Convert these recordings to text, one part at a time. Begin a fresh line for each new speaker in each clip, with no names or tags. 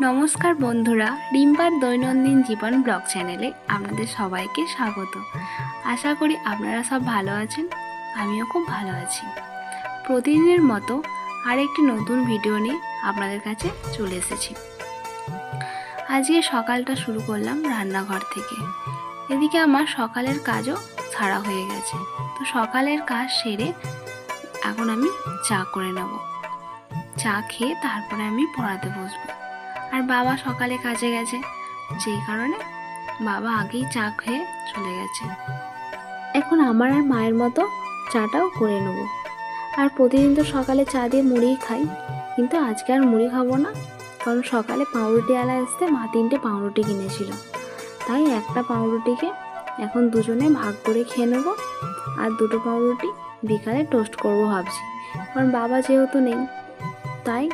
নমস্কার বন্ধুরা, রিম্পার দৈনন্দিন জীবন ব্লগ চ্যানেলে আপনাদের সবাইকে স্বাগত। আশা করি আপনারা সব ভালো আছেন। আমিও খুব ভালো আছি। প্রতিদিনের মতো আরেকটি নতুন ভিডিও নিয়ে আপনাদের কাছে চলে এসেছি। আজকে সকালটা শুরু করলাম রান্নাঘর থেকে। এদিকে আমার সকালের কাজও ছাড়া হয়ে গেছে। তো সকালের কাজ সেরে এখন আমি চা করে নেব। চা খেয়ে তারপরে আমি পড়াতে বসবো। আর বাবা সকালে কাজে গেছে, যেই কারণে বাবা আগেই চা খেয়ে চলে গেছে। এখন আমার আর মায়ের মতো চাটাও করে নেব। আর প্রতিদিন তো সকালে চা দিয়ে মুড়িই খাই, কিন্তু আজকে আর মুড়ি খাবো না, কারণ সকালে পাউরুটিওয়ালা আসতে মা 3টে পাউরুটি কিনেছিল। তাই একটা পাউরুটিকে এখন দুজনে ভাগ করে খেয়ে নেব, আর 2টো পাউরুটি বিকালে টোস্ট করব ভাবছি, কারণ বাবা যেহেতু নেই। তাই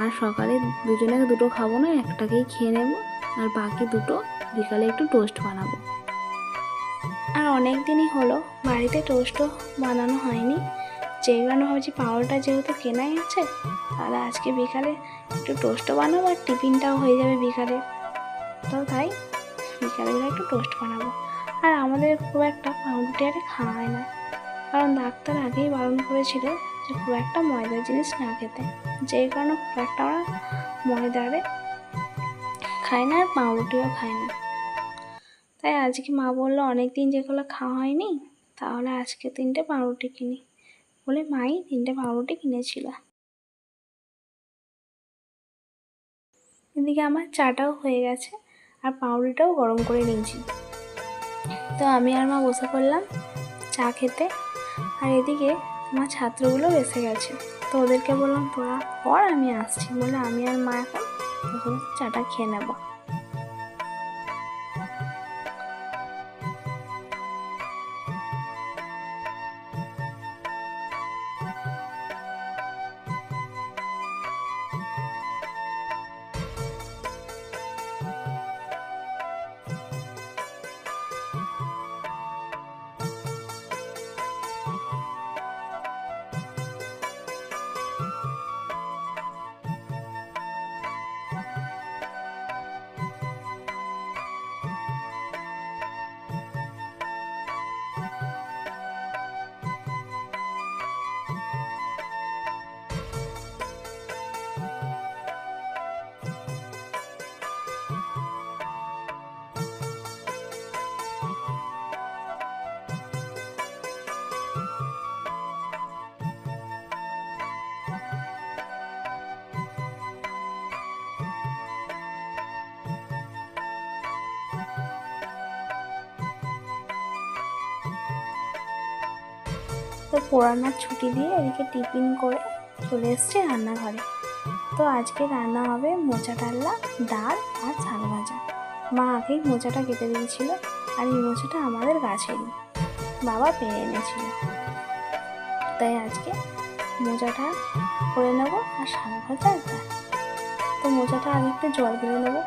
আর সকালে দুজনে 2টো খাবো না, একটাকেই খেয়ে নেব, আর বাকি 2টো বিকালে একটু টোস্ট বানাবো। আর অনেক দিনই হলো বাড়িতে টোস্টও বানানো হয়নি, যেই কারণে ভাবছি পাউরুটা যেহেতু কেনাই আছে, তাহলে আজকে বিকালে একটু টোস্টও বানাবো আর টিফিনটাও হয়ে যাবে বিকালে। তো তাই বিকালবেলা একটু টোস্ট বানাবো। আর আমাদের খুব একটা পাউরুটি আরে খাওয়া হয় না, কারণ ডাক্তার আগেই বারণ করেছিল যে খুব একটা ময়দার জিনিস না খেতে, যেই কারণে খুব একটা আমরা ময়দারে খাই না আর পাউরুটিও খাই না। তাই আজকে মা বললো অনেক দিন যেগুলো খাওয়া হয়নি, তাহলে আজকে 3টে পাউরুটি কিনি, বলে মাই 3টে পাউরুটি কিনেছিল। এদিকে আমার চাটাও হয়ে গেছে আর পাউরুটিটাও গরম করে নিয়েছি। তো আমি আর মা বসে পড়লাম চা খেতে। আর এদিকে আমার ছাত্রগুলো এসে গেছে, তো ওদেরকে বললাম তোরা পর, আমি আসছি, বলে আমি আর মা এখন চাটা খেয়ে নেব। তো পড়ানোর ছুটি দিয়ে এদিকে টিফিন করে চলে এসেছি রান্নাঘরে। তো আজকে রান্না হবে মোচা ডালনা, ডাল আর শাক ভাজা। মা আগেই মোচাটা কেটে দিয়েছিল, আর এই মোচাটা আমাদের গাছেরই, বাবা পেরে এনেছিল। তাই আজকে মোচাটা করে নেবো আর শাক ভাজা আর ডাল। তো মোচাটা আগে একটু জল করে নেবো।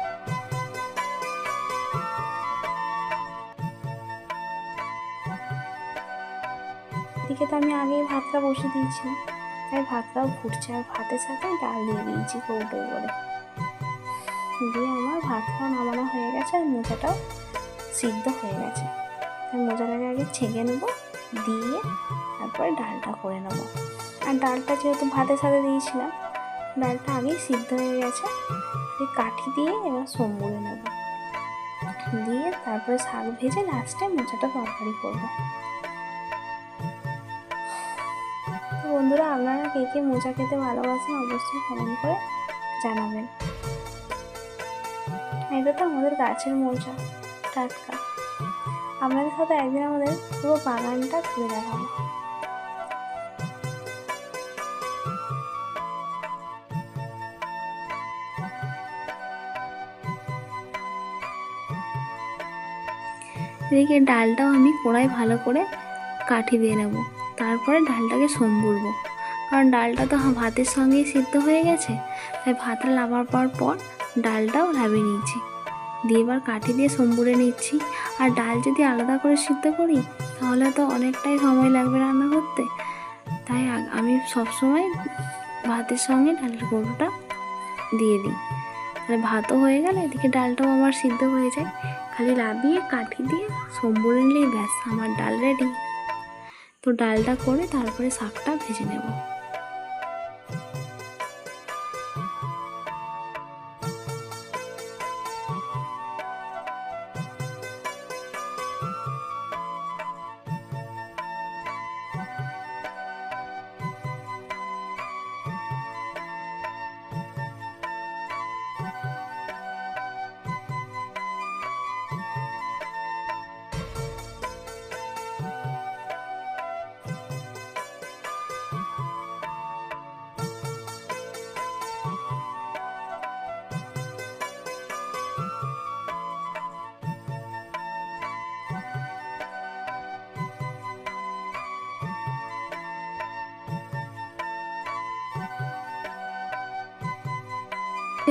এদিকে তো আমি আগেই ভাতটা বসে দিয়েছিলাম, তাই ভাতটাও ফুটছে, আর ভাতের সাথে ডাল দিয়ে দিয়েছি কৌটো করে। দিয়ে আমার ভাতটাও নামানো হয়ে গেছে আর মোচাটাও সিদ্ধ হয়ে গেছে। তাই মোচাটাকে আগে ছেঁকে নেবো, দিয়ে তারপরে ডালটা করে নেবো। আর ডালটা যেহেতু ভাতের সাথে দিয়েছিলাম, ডালটা আগেই সিদ্ধ হয়ে গেছে। এই কাঠি দিয়ে এবার সম্বুরে নেব, দিয়ে তারপরে শাক ভেজে লাস্টে মোচাটা তরকারি করবো। বন্ধুরা, আপনারা কে কে মোচা খেতে ভালোবাসেন অবশ্যই কমেন্ট করে জানাবেন। এটা তো আমাদের গাছের মোচা, টাটকা। আপনাদের সাথে একদিন আমাদের পুরো বাগানটা ঘুরে দেখাবো। এদিকে ডালটাও আমি কড়াই ভালো করে কাঠি দিয়ে নেব, তারপরে ডালটাকে সম্বুরবো, কারণ ডালটা তো ভাতের সঙ্গেই সিদ্ধ হয়ে গেছে। তাই ভাতটা নামার পর ডালটাও নামিয়ে নিয়েছি, দিয়ে এবার কাঠি দিয়ে সম্বুরে নিচ্ছি। আর ডাল যদি আলাদা করে সিদ্ধ করি তাহলে তো অনেকটাই সময় লাগবে রান্না করতে, তাই আমি সবসময় ভাতের সঙ্গে ডালের কৌটোটা দিয়ে দিই। আর ভাতও হয়ে গেলে এদিকে ডালটাও আমার সিদ্ধ হয়ে যায়। খালি লাবিয়ে কাঠি দিয়ে সম্বরে নিলেই ব্যাস আমার ডাল রেডি। তো ডালটা করে তারপরে শাকটা ভেজে নেব।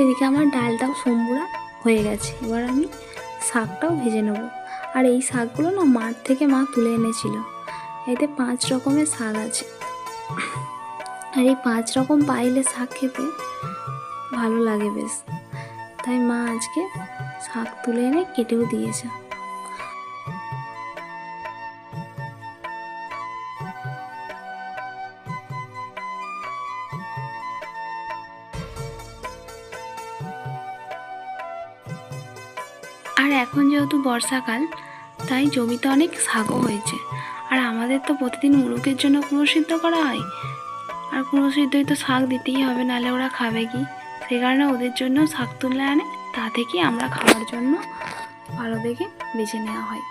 এদিকে আমার ডালটাও সম্বুরা হয়ে গেছে, এবার আমি শাকটাও ভেজে নেব। আর এই শাকগুলো না মাঠ থেকে মা তুলে এনেছিল। এতে 5 রকমের শাক আছে, আর এই 5 রকম পাইলে শাক খেতে ভালো লাগে বেশ। তাই মা আজকে শাক তুলে এনে কেটেও দিয়েছে। আর এখন যেহেতু বর্ষাকাল, তাই জমিতে অনেক শাকও হয়েছে। আর আমাদের তো প্রতিদিন মুরগের জন্য কুঁড়ো সিদ্ধ করা হয়, আর কুঁড়ো সিদ্ধই তো শাক দিতেই হবে, নাহলে ওরা খাবে কি। সেই কারণে ওদের জন্য শাক তুলে আনে, তা থেকে আমরা খাওয়ার জন্য ভালো দেখে বেছে নেওয়া হয়।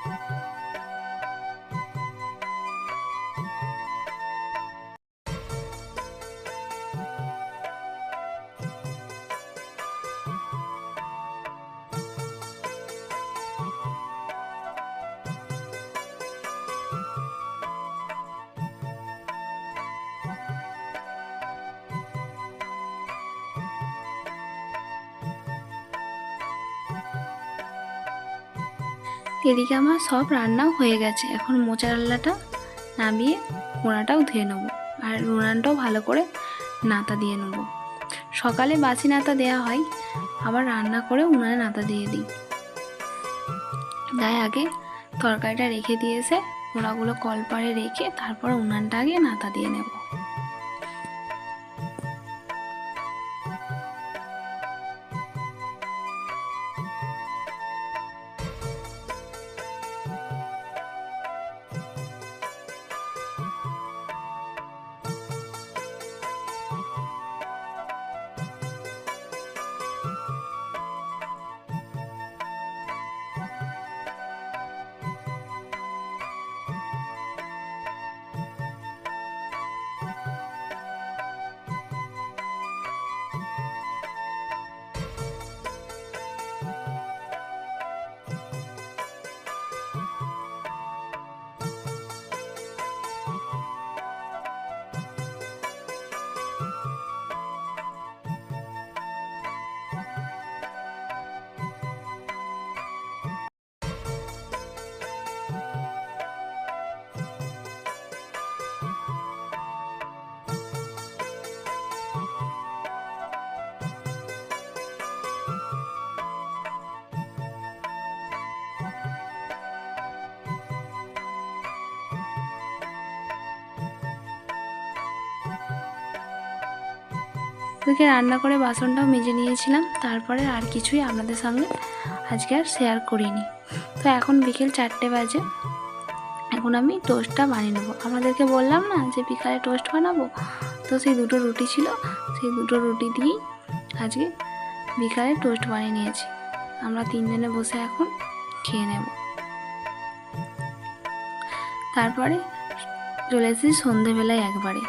এদিকে আমার সব রান্নাও হয়ে গেছে। এখন মোচারাল্লাটা নামিয়ে কোড়াটাও ধুয়ে নেবো, আর উনানটাও ভালো করে নাতা দিয়ে নেবো। সকালে বাসি নাতা দেওয়া হয়, আবার রান্না করে উনানে নাতা দিয়ে দিই। তাই আগে তরকারিটা রেখে দিয়ে এসে কোড়াগুলো কলপারে রেখে তারপর উনানটা আগে নাতা দিয়ে নেব। ওদিকে রান্না করে বাসনটাও মেজে নিয়েছিলাম। তারপরে আর কিছুই আপনাদের সঙ্গে আজকে আর শেয়ার করিনি। তো এখন বিকেল 4টে বাজে, এখন আমি টোস্টটা বানিয়ে নেবো। আপনাদেরকে বললাম না যে বিকালে টোস্ট বানাবো, তো সেই 2টো রুটি ছিল, সেই 2টো রুটি দিয়েই আজকে বিকালে টোস্ট বানিয়ে নিয়েছি। আমরা 3 জনে বসে এখন খেয়ে নেব। তারপরে চলে এসেছি সন্ধেবেলায় একবারে।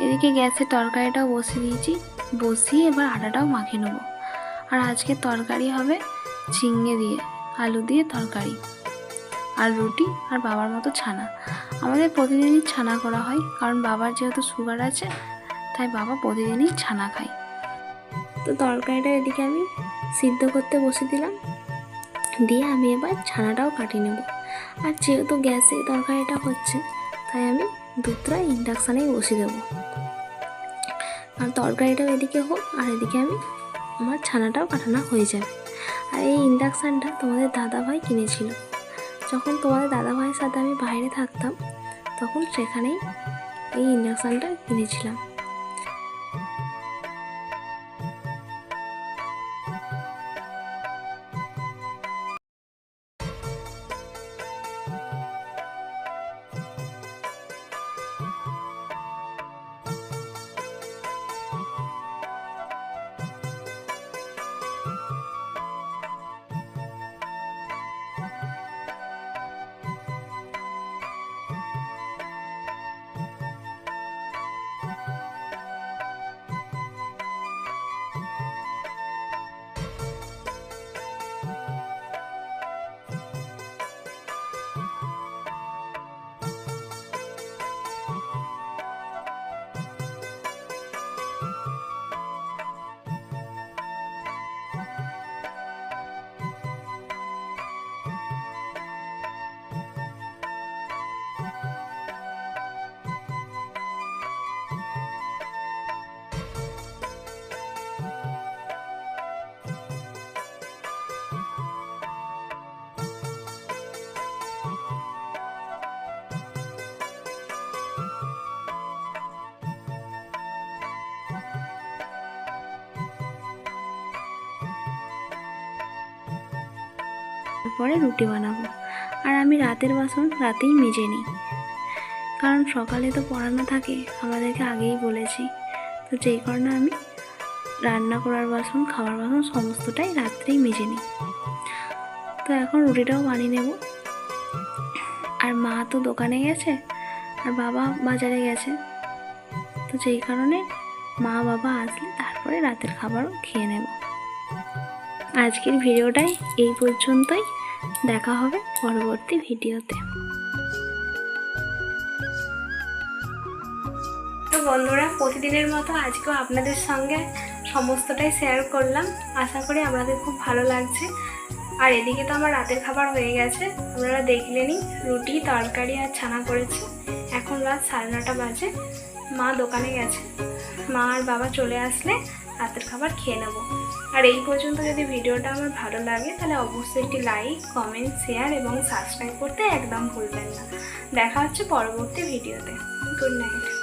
এদিকে গ্যাসে তরকারিটাও বসিয়ে দিয়েছি, বসিয়ে এবার আটাটাও মাখিয়ে নেবো। আর আজকে তরকারি হবে ঝিঙে দিয়ে আলু দিয়ে তরকারি, আর রুটি, আর বাবার মতো ছানা। আমাদের প্রতিদিনই ছানা করা হয়, কারণ বাবার যেহেতু সুগার আছে, তাই বাবা প্রতিদিনই ছানা খায়। তো তরকারিটা এদিকে আমি সিদ্ধ করতে বসে দিলাম, দিয়ে আমি এবার ছানাটাও কাটিয়ে নেব। আর যেহেতু গ্যাসে তরকারিটা হচ্ছে, তাই আমি দুধটা ইন্ডাকশানেই বসিয়ে দেবো। আর তরকারিটাও এদিকে হোক, আর এদিকে আমি আমার ছানাটাও কাটানো হয়ে যাবে। আর এই ইন্ডাকশানটা তোমাদের দাদাভাই কিনেছিল। যখন তোমাদের দাদাভাইয়ের সাথে আমি বাইরে থাকতাম তখন সেখানেই এই ইন্ডাকশানটা কিনেছিলাম। তারপরে রুটি বানাবো। আর আমি রাতের বাসন রাতেই মেজে নিই, কারণ সকালে তো পড়ানো থাকে, আমাদেরকে আগেই বলেছি। তো যেই কারণে আমি রান্না করার বাসন, খাওয়ার বাসন সমস্তটাই রাত্রেই মেজে নিই। তো এখন রুটিটাও বানিয়ে নেব। আর মা তো দোকানে গেছে আর বাবা বাজারে গেছে, তো যেই কারণে মা বাবা আসলে তারপরে রাতের খাবারও খেয়ে নেব। আজকের ভিডিওটাই এই পর্যন্তই, দেখা হবে পরবর্তী ভিডিওতে। তো বন্ধুরা, প্রতিদিনের মতো আজকেও আপনাদের সঙ্গে সমস্তটাই শেয়ার করলাম। আশা করি আপনাদের খুব ভালো লাগছে। আর এদিকে তো আমার রাতের খাবার হয়ে গেছে, আপনারা দেখলেনই, রুটি, তরকারি আর ছানা করেছি। এখন রাত 9:30 বাজে, মা দোকানে গেছে, মা আর বাবা চলে আসলে রাতের খাবার খেয়ে নেব। আর এই পর্যন্ত যদি ভিডিওটা আমার ভালো লাগে তাহলে অবশ্যই একটি লাইক, কমেন্ট, শেয়ার এবং সাবস্ক্রাইব করতে একদম ভুলবেন না। দেখা হচ্ছে পরবর্তী ভিডিওতে। Good night.